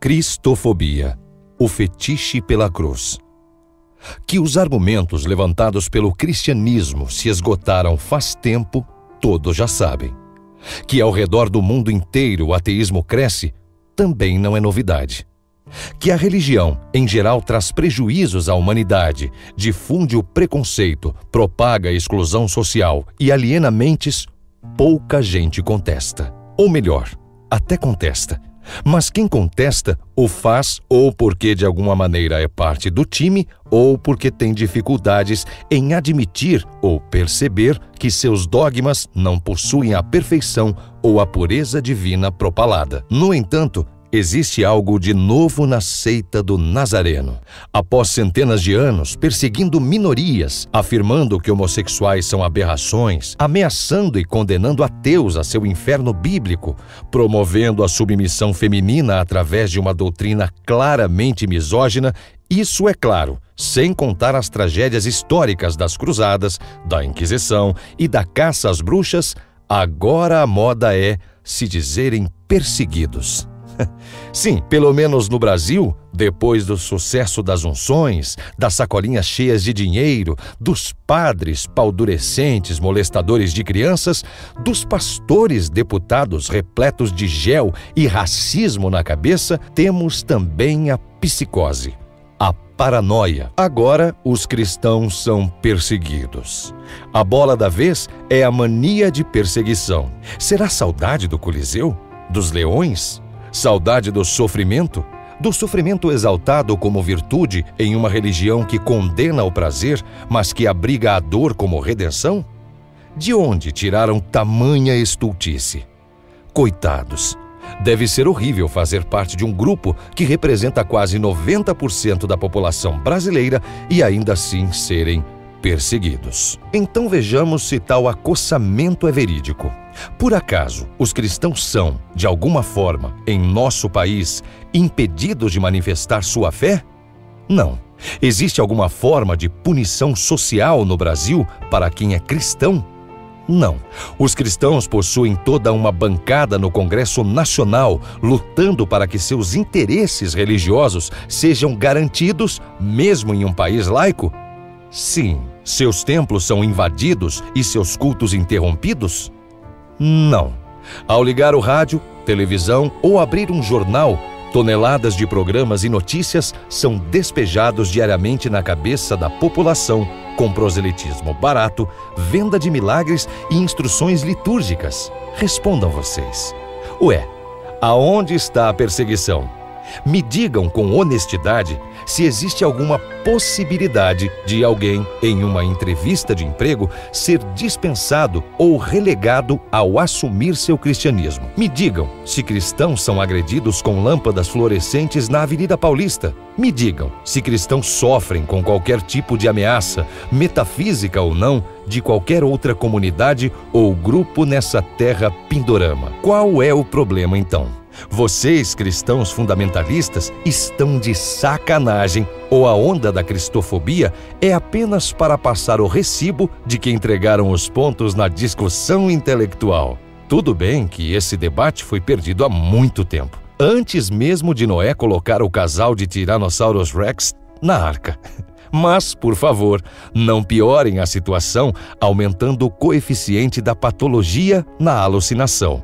Cristofobia, o fetiche pela cruz. Que os argumentos levantados pelo cristianismo se esgotaram faz tempo, todos já sabem. Que ao redor do mundo inteiro o ateísmo cresce, também não é novidade. Que a religião, em geral, traz prejuízos à humanidade, difunde o preconceito, propaga a exclusão social e aliena mentes, pouca gente contesta. Ou melhor, até contesta. Mas quem contesta o faz ou porque de alguma maneira é parte do time ou porque tem dificuldades em admitir ou perceber que seus dogmas não possuem a perfeição ou a pureza divina propalada. No entanto, existe algo de novo na seita do Nazareno. Após centenas de anos perseguindo minorias, afirmando que homossexuais são aberrações, ameaçando e condenando ateus a seu inferno bíblico, promovendo a submissão feminina através de uma doutrina claramente misógina, isso é claro, sem contar as tragédias históricas das cruzadas, da Inquisição e da caça às bruxas, agora a moda é se dizerem perseguidos. Sim, pelo menos no Brasil, depois do sucesso das unções, das sacolinhas cheias de dinheiro, dos padres paldurecentes molestadores de crianças, dos pastores deputados repletos de gel e racismo na cabeça, temos também a psicose, a paranoia. Agora, os cristãos são perseguidos. A bola da vez é a mania de perseguição. Será saudade do Coliseu? Dos leões? Saudade do sofrimento? Do sofrimento exaltado como virtude em uma religião que condena o prazer, mas que abriga a dor como redenção? De onde tiraram tamanha estultice? Coitados! Deve ser horrível fazer parte de um grupo que representa quase 90% da população brasileira e ainda assim serem perseguidos. Então vejamos se tal acossamento é verídico. Por acaso, os cristãos são, de alguma forma, em nosso país, impedidos de manifestar sua fé? Não. Existe alguma forma de punição social no Brasil para quem é cristão? Não. Os cristãos possuem toda uma bancada no Congresso Nacional lutando para que seus interesses religiosos sejam garantidos, mesmo em um país laico? Sim. Seus templos são invadidos e seus cultos interrompidos? Não. Ao ligar o rádio, televisão ou abrir um jornal, toneladas de programas e notícias são despejados diariamente na cabeça da população com proselitismo barato, venda de milagres e instruções litúrgicas. Respondam vocês. Ué, aonde está a perseguição? Me digam com honestidade se existe alguma possibilidade de alguém, em uma entrevista de emprego, ser dispensado ou relegado ao assumir seu cristianismo. Me digam se cristãos são agredidos com lâmpadas fluorescentes na Avenida Paulista. Me digam se cristãos sofrem com qualquer tipo de ameaça, metafísica ou não, de qualquer outra comunidade ou grupo nessa terra pindorama. Qual é o problema então? Vocês, cristãos fundamentalistas, estão de sacanagem ou a onda da cristofobia é apenas para passar o recibo de que entregaram os pontos na discussão intelectual. Tudo bem que esse debate foi perdido há muito tempo, antes mesmo de Noé colocar o casal de Tyrannosaurus Rex na arca. Mas, por favor, não piorem a situação aumentando o coeficiente da patologia na alucinação.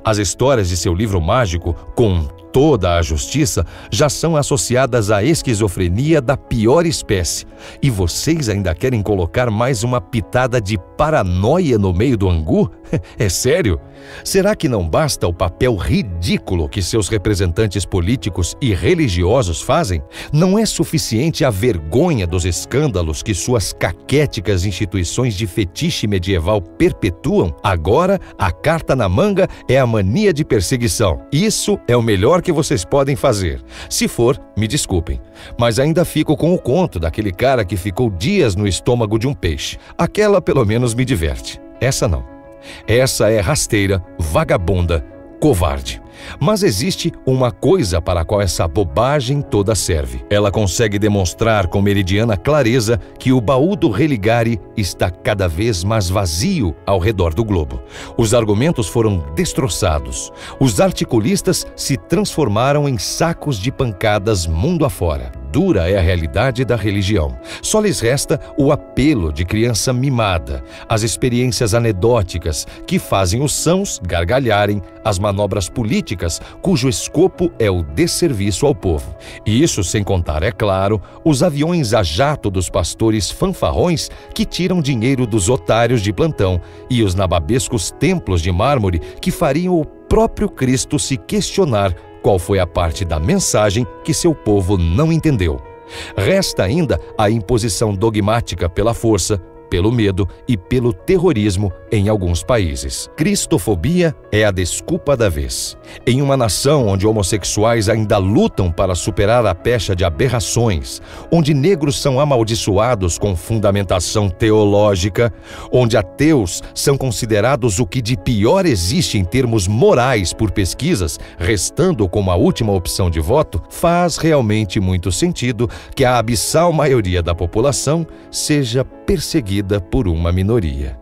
As histórias de seu livro mágico, com toda a justiça, já são associadas à esquizofrenia da pior espécie. E vocês ainda querem colocar mais uma pitada de paranoia no meio do angu? É sério? Será que não basta o papel ridículo que seus representantes políticos e religiosos fazem? Não é suficiente a vergonha dos escândalos que suas caquéticas instituições de fetiche medieval perpetuam? Agora, a carta na manga é a mania de perseguição. Isso é o melhor que vocês podem fazer. Se for, me desculpem, mas ainda fico com o conto daquele cara que ficou dias no estômago de um peixe. Aquela pelo menos me diverte. Essa não. Essa é rasteira, vagabunda, covarde. Mas existe uma coisa para a qual essa bobagem toda serve. Ela consegue demonstrar com meridiana clareza que o baú do religare está cada vez mais vazio ao redor do globo. Os argumentos foram destroçados. Os articulistas se transformaram em sacos de pancadas mundo afora. Dura é a realidade da religião. Só lhes resta o apelo de criança mimada, as experiências anedóticas que fazem os sãos gargalharem, as manobras políticas cujo escopo é o desserviço ao povo. E isso sem contar, é claro, os aviões a jato dos pastores fanfarrões que tiram dinheiro dos otários de plantão e os nababescos templos de mármore que fariam o próprio Cristo se questionar qual foi a parte da mensagem que seu povo não entendeu. Resta ainda a imposição dogmática pela força, pelo medo e pelo terrorismo em alguns países. Cristofobia é a desculpa da vez. Em uma nação onde homossexuais ainda lutam para superar a pecha de aberrações, onde negros são amaldiçoados com fundamentação teológica, onde ateus são considerados o que de pior existe em termos morais por pesquisas, restando como a última opção de voto, faz realmente muito sentido que a abissal maioria da população seja perseguida por uma minoria.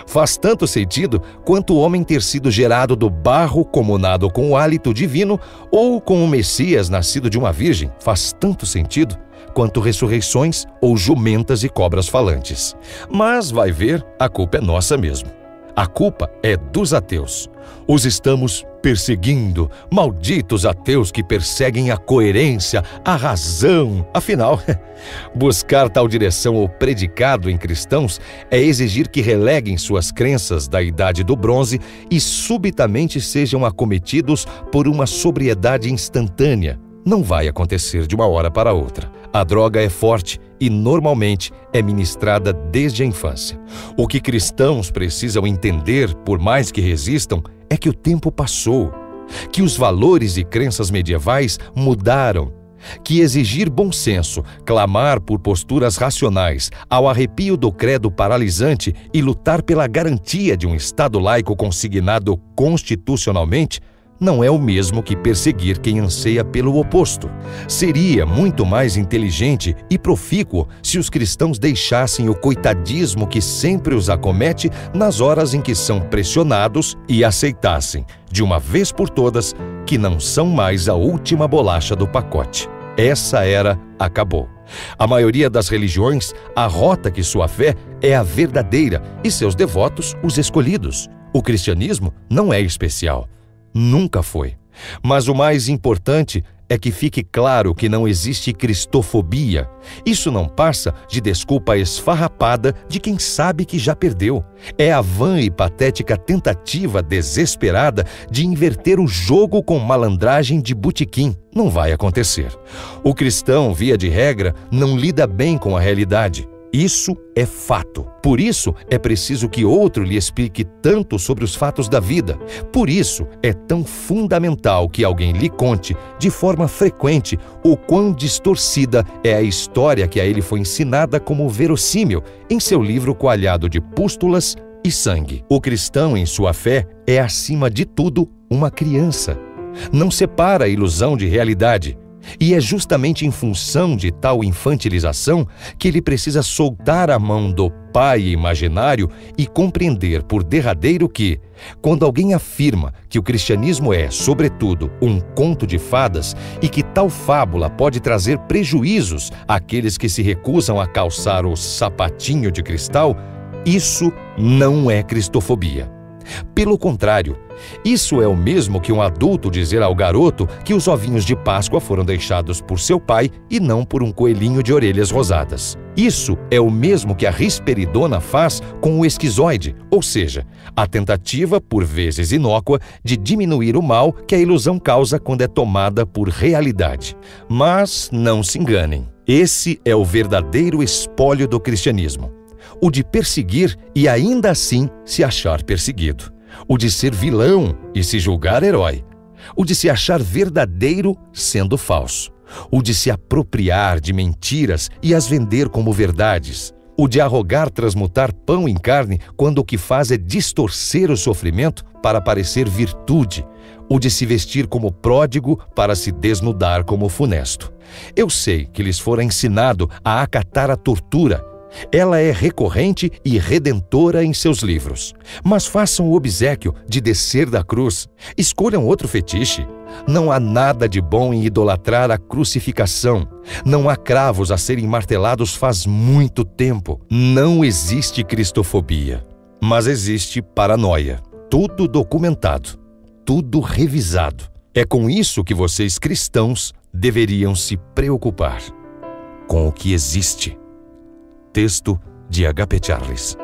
Faz tanto sentido quanto o homem ter sido gerado do barro comunado com o hálito divino ou com o Messias nascido de uma virgem. Faz tanto sentido quanto ressurreições ou jumentas e cobras falantes. Mas, vai ver, a culpa é nossa mesmo. A culpa é dos ateus. Os estamos perseguindo, malditos ateus que perseguem a coerência, a razão. Afinal, buscar tal direção ou predicado em cristãos é exigir que releguem suas crenças da idade do bronze e subitamente sejam acometidos por uma sobriedade instantânea. Não vai acontecer de uma hora para outra. A droga é forte e normalmente é ministrada desde a infância. O que cristãos precisam entender, por mais que resistam, é que o tempo passou, que os valores e crenças medievais mudaram, que exigir bom senso, clamar por posturas racionais, ao arrepio do credo paralisante e lutar pela garantia de um Estado laico consignado constitucionalmente, não é o mesmo que perseguir quem anseia pelo oposto. Seria muito mais inteligente e profícuo se os cristãos deixassem o coitadismo que sempre os acomete nas horas em que são pressionados e aceitassem, de uma vez por todas, que não são mais a última bolacha do pacote. Essa era acabou. A maioria das religiões arrota que sua fé é a verdadeira e seus devotos os escolhidos. O cristianismo não é especial. Nunca foi. Mas o mais importante é que fique claro que não existe cristofobia. Isso não passa de desculpa esfarrapada de quem sabe que já perdeu. É a vã e patética tentativa desesperada de inverter o jogo com malandragem de botequim. Não vai acontecer. O cristão, via de regra, não lida bem com a realidade. Isso é fato. Por isso, é preciso que outro lhe explique tanto sobre os fatos da vida. Por isso, é tão fundamental que alguém lhe conte, de forma frequente, o quão distorcida é a história que a ele foi ensinada como verossímil em seu livro coalhado de pústulas e sangue. O cristão, em sua fé, é, acima de tudo, uma criança. Não separa a ilusão de realidade. E é justamente em função de tal infantilização que ele precisa soltar a mão do pai imaginário e compreender por derradeiro que, quando alguém afirma que o cristianismo é, sobretudo, um conto de fadas e que tal fábula pode trazer prejuízos àqueles que se recusam a calçar o sapatinho de cristal, isso não é cristofobia. Pelo contrário, isso é o mesmo que um adulto dizer ao garoto que os ovinhos de Páscoa foram deixados por seu pai e não por um coelhinho de orelhas rosadas. Isso é o mesmo que a risperidona faz com o esquizoide, ou seja, a tentativa, por vezes inócua, de diminuir o mal que a ilusão causa quando é tomada por realidade. Mas não se enganem, esse é o verdadeiro espólio do cristianismo. O de perseguir e ainda assim se achar perseguido. O de ser vilão e se julgar herói. O de se achar verdadeiro sendo falso. O de se apropriar de mentiras e as vender como verdades. O de arrogar transmutar pão em carne, quando o que faz é distorcer o sofrimento para parecer virtude. O de se vestir como pródigo para se desnudar como funesto. Eu sei que lhes fora ensinado a acatar a tortura. Ela é recorrente e redentora em seus livros. Mas façam o obséquio de descer da cruz. Escolham outro fetiche. Não há nada de bom em idolatrar a crucificação. Não há cravos a serem martelados faz muito tempo. Não existe cristofobia, mas existe paranoia. Tudo documentado, tudo revisado. É com isso que vocês cristãos deveriam se preocupar. Com o que existe. Texto de H.P. Charles.